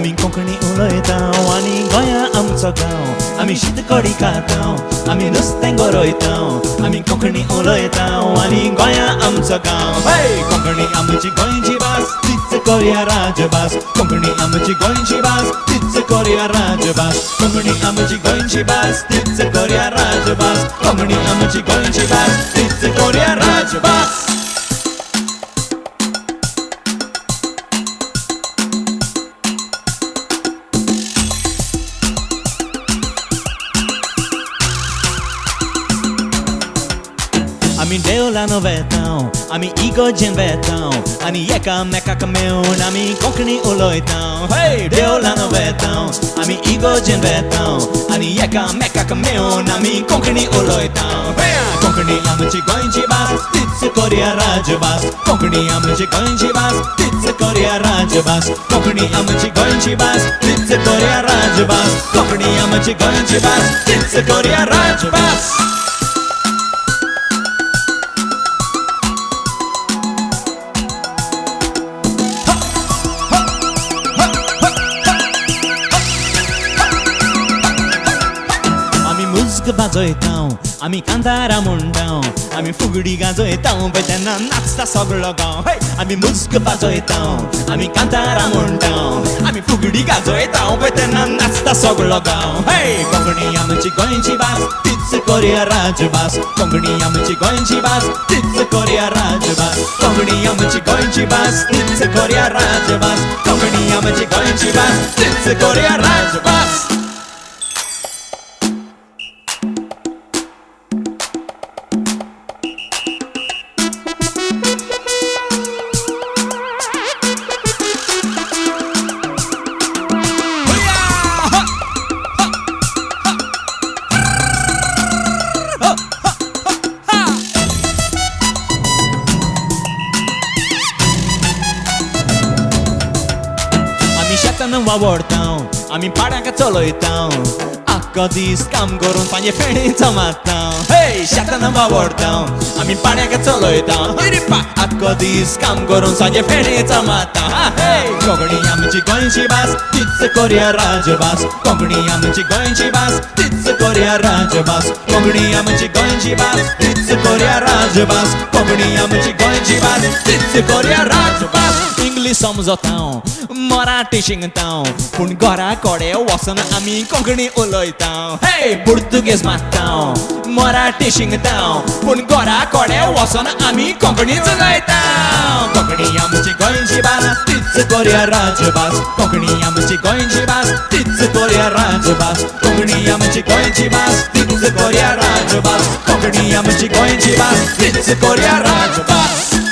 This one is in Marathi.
आमी कोंकणी उलयतांव आनी गोंया आमचो गांव आमी शीत कडी खातांव आमी नुस्तें गरोयतांव आमी कोंकणी उलयतांव आनी गोंया आमचो गांव कोंकणी आमची गोंयची भास तीच करुया राजभास कोंकणी आमची गोंयची भास तीच करुया राजभास कोंकणी आमची गोंयची भास तीच करुया राजभास कोंकणी आमची गोंयची भास तीच करुया राजभास आमी देवळान वेतांव आमी इगोजेन वेतांव आनी एकामेकाक मेळून आमी कोंकणी उलयतांव देवळान वेतांव आमी इगोजेन वेतांव आनी एकामेकाक मेळून आमी कोंकणी उलयतांव कोंकणी आमची गोंयची भास तीच करुया राजभास कोंकणी आमची गोंयची भास तीच करुया राजभास कोंकणी आमची गोंयची भास तीच करुया राजभास कोंकणी आमची गोंयची भास तीच करुया राजभास मुस्क बाजयतांव आमी कांतारां म्हणटांव आमी फुगडी गाजयतांव पळय तेन्ना नाचता सगळो गांव आमी मुस्क बाजयतांव आमी कांतारां म्हणटांव आमी फुगडी गाजयतांव पळय तेन्ना नाचता सगळो गांव कोंकणी आमची गोंयची भास तीच करुया राजभास कोंकणी आमची गोंयची भास तीच करुया राजभास कोंकणी आमची गोंयची भास तीच करुया राजभास कोंकणी आमची गोंयची भास तीच करुया राजभास शेतान वावरतांव आमी पाड्याक चलयतांव आख्खो दीस काम करून सांजे फेणीचो मारतांव शेतान वावरतांव आमी पाड्याक चलयतांव आख्खो दीस काम करून सांजे फेणीचो मारतांव कोंकणी आमची गोंयची भास तीच करुया राजभास कोंकणी आमची गोंयची भास तीच करुया राजभास कोंकणी आमची गोंयची भास तीच करुया राजभास कोंकणी आमची गोंयची भास तीच करुया राजभास इंग्लीश समजतांव मराठी शिंगतांव पूण घरा कडेन वचून आमी कोंकणी उलयतांव पुर्तुगेज मारतांव मराठी शिंगतांव पूण घरा कडेन वचून आमी कोंकणीच उलयतांव कोंकणी आमची गोंयची भास तीच करुया राजभास कोंकणी आमची गोंयची भास तीच करुया राजभास कोंकणी आमची गोंयची भास तीच करुया राजभास कोंकणी आमची गोंयची भास तीच करुया राजभास